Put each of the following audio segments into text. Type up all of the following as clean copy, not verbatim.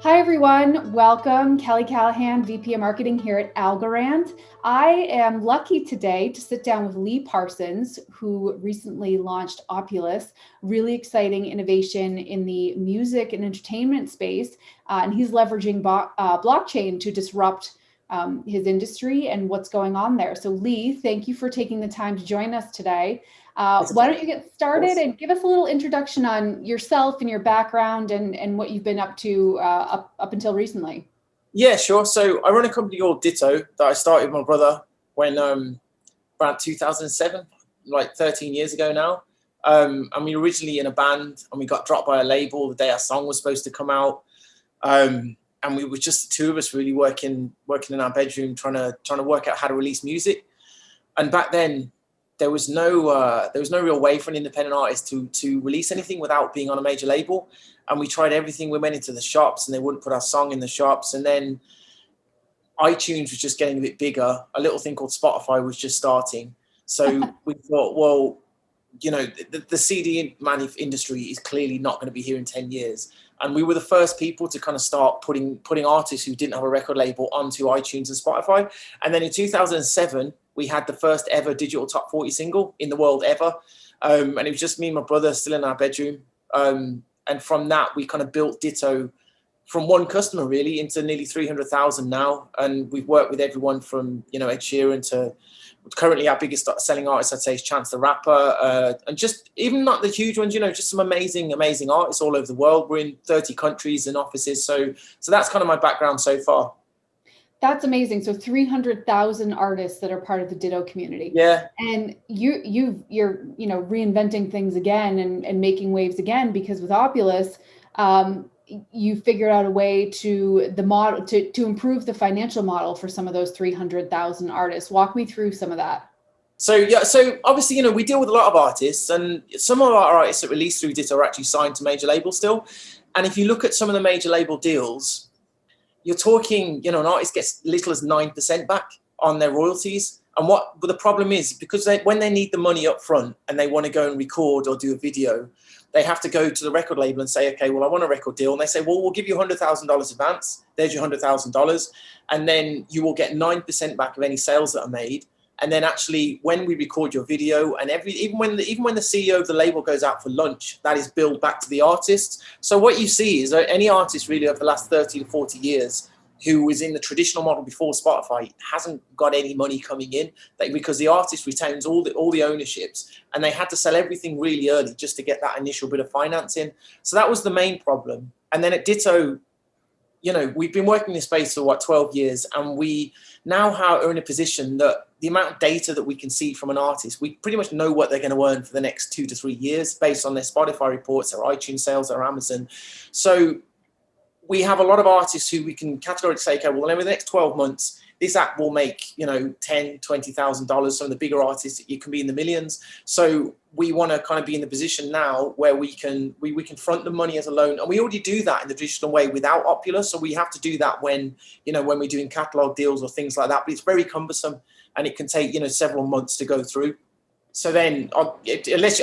Hi, everyone. Welcome. Kelly Callaghan, VP of Marketing here at Algorand. I am lucky today to sit down with Lee Parsons, who recently launched Opulous, really exciting innovation in the music and entertainment space. And he's leveraging blockchain to disrupt his industry and what's going on there. So, Lee, thank you for taking the time to join us today. Why don't you get started and give us a little introduction on yourself and your background and what you've been up to up until recently? Yeah, sure. So I run a company called Ditto that I started with my brother when around 2007, like 13 years ago now. And we were originally in a band, and we got dropped by a label the day our song was supposed to come out. And we were just the two of us really working in our bedroom, trying to work out how to release music. And back then, there was no real way for an independent artist to release anything without being on a major label. And we tried everything. We went into the shops, and they wouldn't put our song in the shops. And then iTunes was just getting a bit bigger. A little thing called Spotify was just starting. So we thought, well, the CD industry is clearly not going to be here in 10 years. And we were the first people to kind of start putting artists who didn't have a record label onto iTunes and Spotify. And then in 2007, we had the first ever digital top 40 single in the world ever. And it was just me and my brother still in our bedroom. And from that, we kind of built Ditto from one customer really into nearly 300,000 now. And we've worked with everyone from, Ed Sheeran to currently our biggest selling artist, I'd say, is Chance the Rapper. And just even not the huge ones, just some amazing artists all over the world. We're in 30 countries and offices. So that's kind of my background so far. That's amazing. So 300,000 artists that are part of the Ditto community. Yeah. And you're reinventing things again and making waves again, because with Opulous, you figured out a way to improve the financial model for some of those 300,000 artists. Walk me through some of that. So obviously, we deal with a lot of artists, and some of our artists that release through Ditto are actually signed to major labels still. And if you look at some of the major label deals, you're talking, an artist gets little as 9% back on their royalties. And but the problem is, because when they need the money up front and they want to go and record or do a video, they have to go to the record label and say, okay, well, I want a record deal. And they say, well, we'll give you $100,000 advance. There's your $100,000. And then you will get 9% back of any sales that are made. And then actually, when we record your video, and even when the CEO of the label goes out for lunch, that is billed back to the artist. So what you see is any artist really over the last 30 to 40 years who was in the traditional model before Spotify hasn't got any money coming in, because the artist retains all the ownerships, and they had to sell everything really early just to get that initial bit of financing. So that was the main problem. And then at Ditto, we've been working in this space for 12 years, and we now are in a position that the amount of data that we can see from an artist, we pretty much know what they're going to earn for the next 2 to 3 years based on their Spotify reports, their iTunes sales, their Amazon. So we have a lot of artists who we can categorically say, okay, well, over the next 12 months, this app will make, $10,000, $20,000. Some of the bigger artists, you can be in the millions. So we want to kind of be in the position now where we can front the money as a loan. And we already do that in the traditional way without Opulous. So we have to do that when we're doing catalog deals or things like that. But it's very cumbersome, and it can take, several months to go through. So then, this is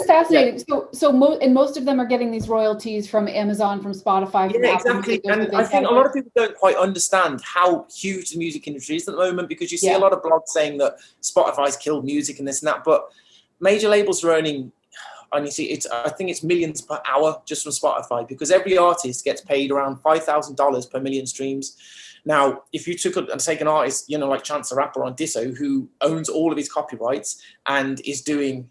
fascinating. Yeah. So most of them are getting these royalties from Amazon, from Spotify. From Apple exactly. And I think a lot of people don't quite understand how huge the music industry is at the moment, because you see a lot of blogs saying that Spotify's killed music and this and that, but major labels are earning, and you see, I think it's millions per hour just from Spotify, because every artist gets paid around $5,000 per million streams. Now, if you take an artist, like Chance the Rapper on Ditto, who owns all of his copyrights and is doing,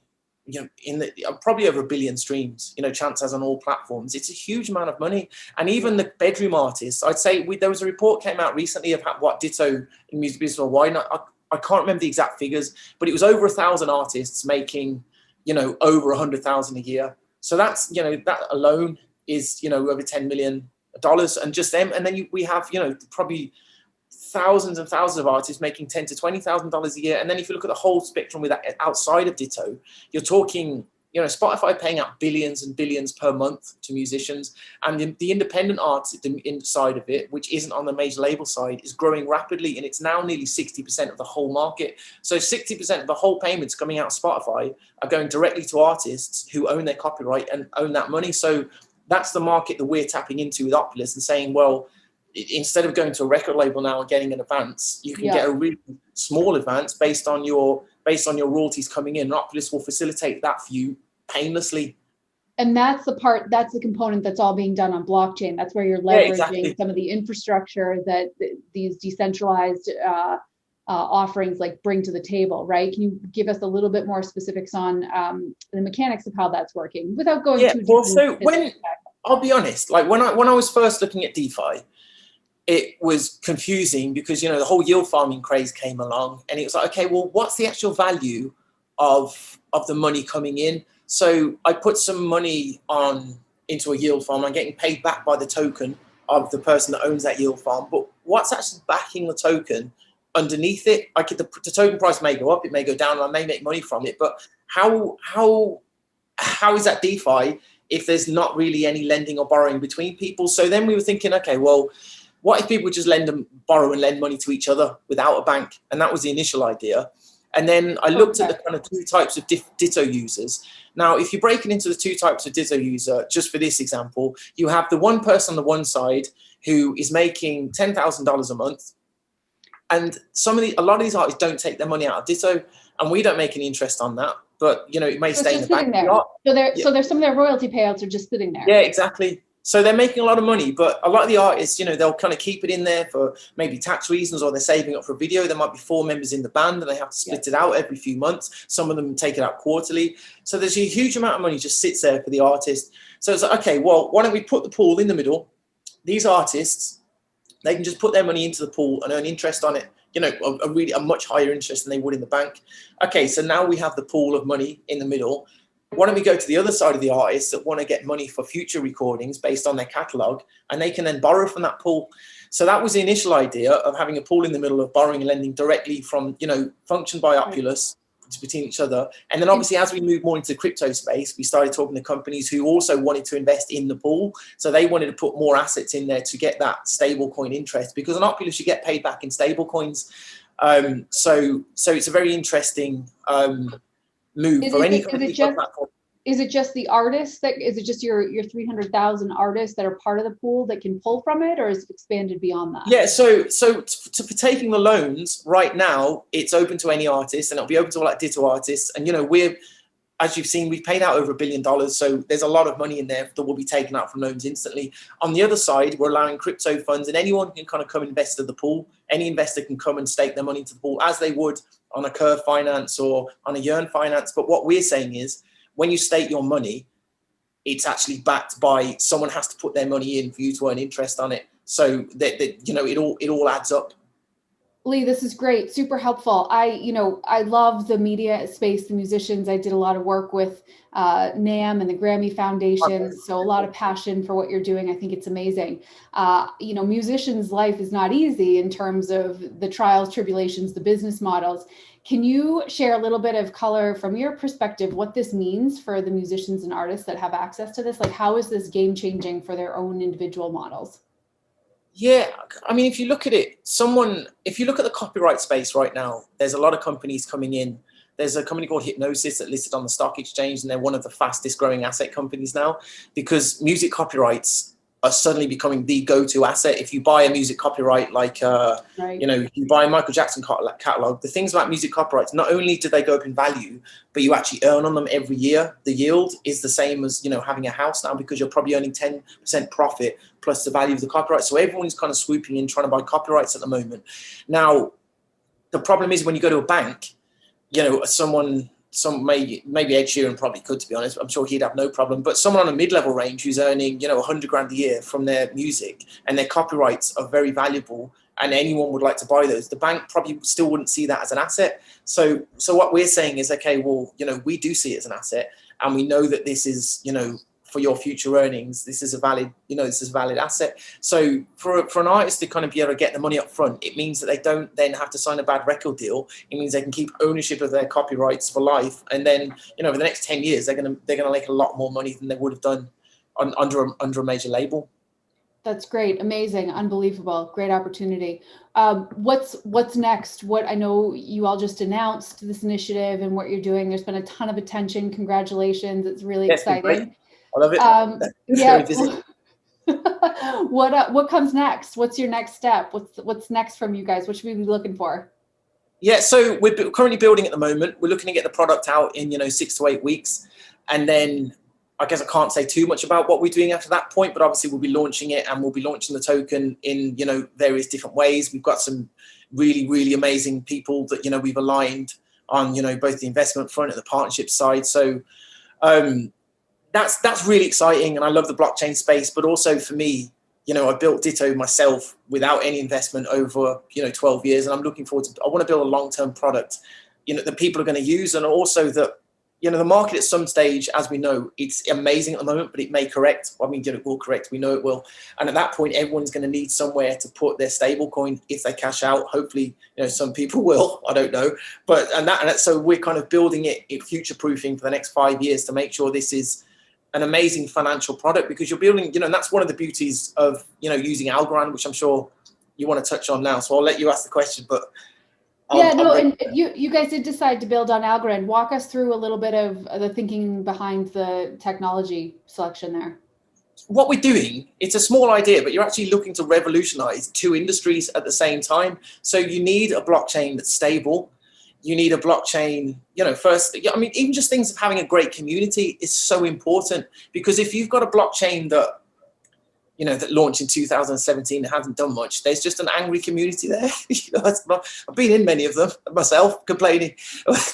probably over 1 billion streams, Chance has on all platforms, it's a huge amount of money. And even the bedroom artists, I'd say there was a report came out recently of what Ditto in music business worldwide. I can't remember the exact figures, but it was over 1,000 artists making, over 100,000 a year. So that's, that alone is, over $10 million. And just them, and then we have probably thousands and thousands of artists making $10,000 to $20,000 a year. And then if you look at the whole spectrum with that outside of Ditto, you're talking Spotify paying out billions and billions per month to musicians, and the independent art inside of it, which isn't on the major label side, is growing rapidly, and it's now nearly 60% of the whole market. So 60% of the whole payments coming out of Spotify are going directly to artists who own their copyright and own that money. So that's the market that we're tapping into with Opulous and saying, well, instead of going to a record label now and getting an advance, you can get a really small advance based on your royalties coming in. And Opulous will facilitate that for you painlessly. And that's the component that's all being done on blockchain. That's where you're leveraging some of the infrastructure that these decentralized offerings like bring to the table, right? Can you give us a little bit more specifics on the mechanics of how that's working without going too deep? Well, so I'll be honest, like when I was first looking at DeFi, it was confusing because, you know, the whole yield farming craze came along and it was like, okay, well, what's the actual value of the money coming in? So I put some money into a yield farm. I'm getting paid back by the token of the person that owns that yield farm. But what's actually backing the token underneath it? The token price may go up, it may go down, and I may make money from it. But how is that DeFi if there's not really any lending or borrowing between people? So then we were thinking, okay, well, what if people just borrow and lend money to each other without a bank? And that was the initial idea. And then I looked at the kind of two types of Ditto users. Now, if you're breaking into the two types of Ditto user, just for this example, you have the one person on the one side who is making $10,000 a month. And a lot of these artists don't take their money out of Ditto, and we don't make any interest on that. But, you know, it may stay in the bank. So there's some of their royalty payouts are just sitting there. Yeah, exactly. So they're making a lot of money, but a lot of the artists, you know, they'll kind of keep it in there for maybe tax reasons, or they're saving up for a video. There might be 4 members in the band and they have to split it out every few months. Some of them take it out quarterly. So there's a huge amount of money just sits there for the artist. So it's like, okay, well, why don't we put the pool in the middle? These artists, they can just put their money into the pool and earn interest on it. You know, a much higher interest than they would in the bank. Okay, so now we have the pool of money in the middle. Why don't we go to the other side of the artists that want to get money for future recordings based on their catalog, and they can then borrow from that pool. So that was the initial idea of having a pool in the middle of borrowing and lending directly from, you know, functioned by Opulous between each other. And then obviously as we move more into the crypto space, we started talking to companies who also wanted to invest in the pool. So they wanted to put more assets in there to get that stable coin interest, because on Opulous you get paid back in stable coins. So it's a very interesting move for any company. Is it just the artists is it just your 300,000 artists that are part of the pool that can pull from it, or is it expanded beyond that? Yeah, so for taking the loans right now, it's open to any artist, and it'll be open to all like Ditto artists. And, you know, as you've seen, we've paid out over $1 billion. So there's a lot of money in there that will be taken out from loans instantly. On the other side, we're allowing crypto funds, and anyone can kind of come invest in the pool. Any investor can come and stake their money into the pool as they would on a Curve Finance or on a Yearn Finance. But what we're saying is, when you stake your money, it's actually backed by someone has to put their money in for you to earn interest on it. So that you know, it all adds up. Lee, this is great, super helpful. I love the media space, the musicians. I did a lot of work with NAMM and the Grammy Foundation, so a lot of passion for what you're doing. I think it's amazing. You know, musicians' life is not easy in terms of the trials, tribulations, the business models. Can you share a little bit of color from your perspective, what this means for the musicians and artists that have access to this? Like, how is this game changing for their own individual models? Yeah, I mean, if you look at the copyright space right now, there's a lot of companies coming in. There's a company called Hypnosis that listed on the stock exchange, and they're one of the fastest growing asset companies now, because music copyrights are suddenly becoming the go-to asset. If you buy a music copyright, like, you know, you buy a Michael Jackson catalog, the things about music copyrights, not only do they go up in value, but you actually earn on them every year. The yield is the same as, you know, having a house now, because you're probably earning 10% profit plus the value of the copyright. So everyone's kind of swooping in trying to buy copyrights at the moment. Now, the problem is when you go to a bank, you know, maybe Ed Sheeran probably could, to be honest. I'm sure he'd have no problem. But someone on a mid-level range who's earning, you know, 100 grand a year from their music, and their copyrights are very valuable, and anyone would like to buy those, the bank probably still wouldn't see that as an asset. So what we're saying is, okay, well, you know, we do see it as an asset, and we know that this is, you know, for your future earnings, this is a valid, you know, this is a valid asset. So for an artist to kind of be able to get the money up front, it means that they don't then have to sign a bad record deal. It means they can keep ownership of their copyrights for life, and then, you know, for the next 10 years, they're gonna make a lot more money than they would have done under a major label. That's great, amazing, unbelievable, great opportunity. What's next? I know you all just announced this initiative and what you're doing. There's been a ton of attention. Congratulations, it's really exciting. I love it. Yeah. Very busy. What comes next? What's your next step? What's next from you guys? What should we be looking for? Yeah, so we're currently building at the moment. We're looking to get the product out in 6 to 8 weeks, and then I guess I can't say too much about what we're doing after that point. But obviously, we'll be launching it, and we'll be launching the token in various different ways. We've got some really amazing people that we've aligned on both the investment front and the partnership side. So that's really exciting, and I love the blockchain space. But also for me, I built Ditto myself without any investment over 12 years, and I'm looking forward to. I want to build a long-term product, that people are going to use, and also that the market at some stage, as we know, it's amazing at the moment, but it may correct. I mean, it will correct. We know it will, and at that point, everyone's going to need somewhere to put their stable coin if they cash out. Hopefully, some people will. I don't know, but so we're kind of building it future-proofing for the next 5 years to make sure this is an amazing financial product, because you're building, and that's one of the beauties of, using Algorand, which I'm sure you want to touch on now. So I'll let you ask the question, but and you guys did decide to build on Algorand. Walk us through a little bit of the thinking behind the technology selection there. What we're doing, it's a small idea, but you're actually looking to revolutionize 2 industries at the same time. So you need a blockchain that's stable. You need a blockchain, first, I mean, even just things of having a great community is so important, because if you've got a blockchain that, that launched in 2017 and hasn't done much, there's just an angry community there. I've been in many of them myself, complaining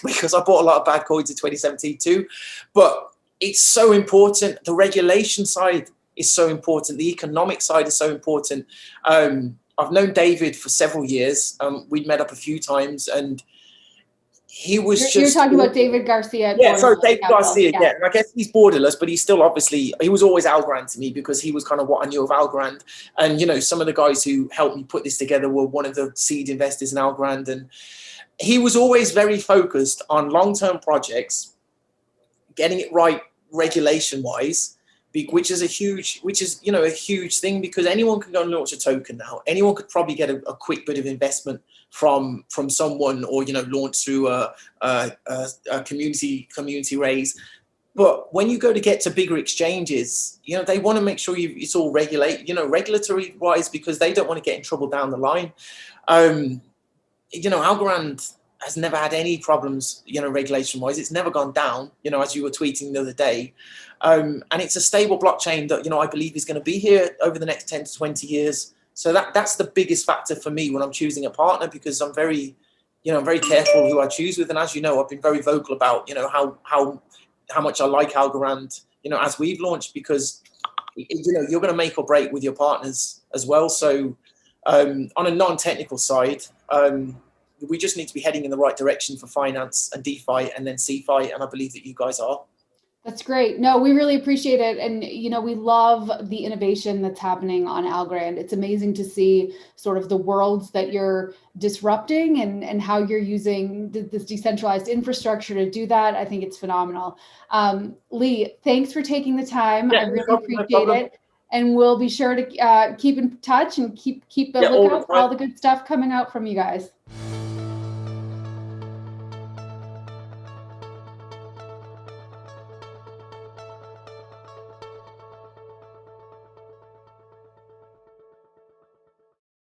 because I bought a lot of bad coins in 2017 too. But it's so important. The regulation side is so important. The economic side is so important. I've known David for several years. We'd met up a few times, and he was You're talking about David Garcia. Yeah, sorry, David Garcia. Yeah, and I guess he's borderless, but he's still obviously, he was always Algorand to me, because he was kind of what I knew of Algorand. And, some of the guys who helped me put this together were one of the seed investors in Algorand. And he was always very focused on long-term projects, getting it right regulation-wise, which is a huge thing, because anyone can go and launch a token now. Anyone could probably get a quick bit of investment from someone, or launch through a community raise. But when you go to get to bigger exchanges, they want to make sure it's all regulatory wise, because they don't want to get in trouble down the line. Algorand has never had any problems, regulation wise. It's never gone down, as you were tweeting the other day. And it's a stable blockchain that, I believe is going to be here over the next 10 to 20 years. So that's the biggest factor for me when I'm choosing a partner, because I'm very careful who I choose with. And as you know, I've been very vocal about, how much I like Algorand, as we've launched, because, you're going to make or break with your partners as well. So on a non-technical side, we just need to be heading in the right direction for finance and DeFi and then CeFi. And I believe that you guys are. That's great. No, we really appreciate it. And, we love the innovation that's happening on Algorand. It's amazing to see sort of the worlds that you're disrupting and how you're using this decentralized infrastructure to do that. I think it's phenomenal. Lee, thanks for taking the time. Yeah, I really appreciate it. And we'll be sure to keep in touch and keep a lookout for all the good stuff coming out from you guys.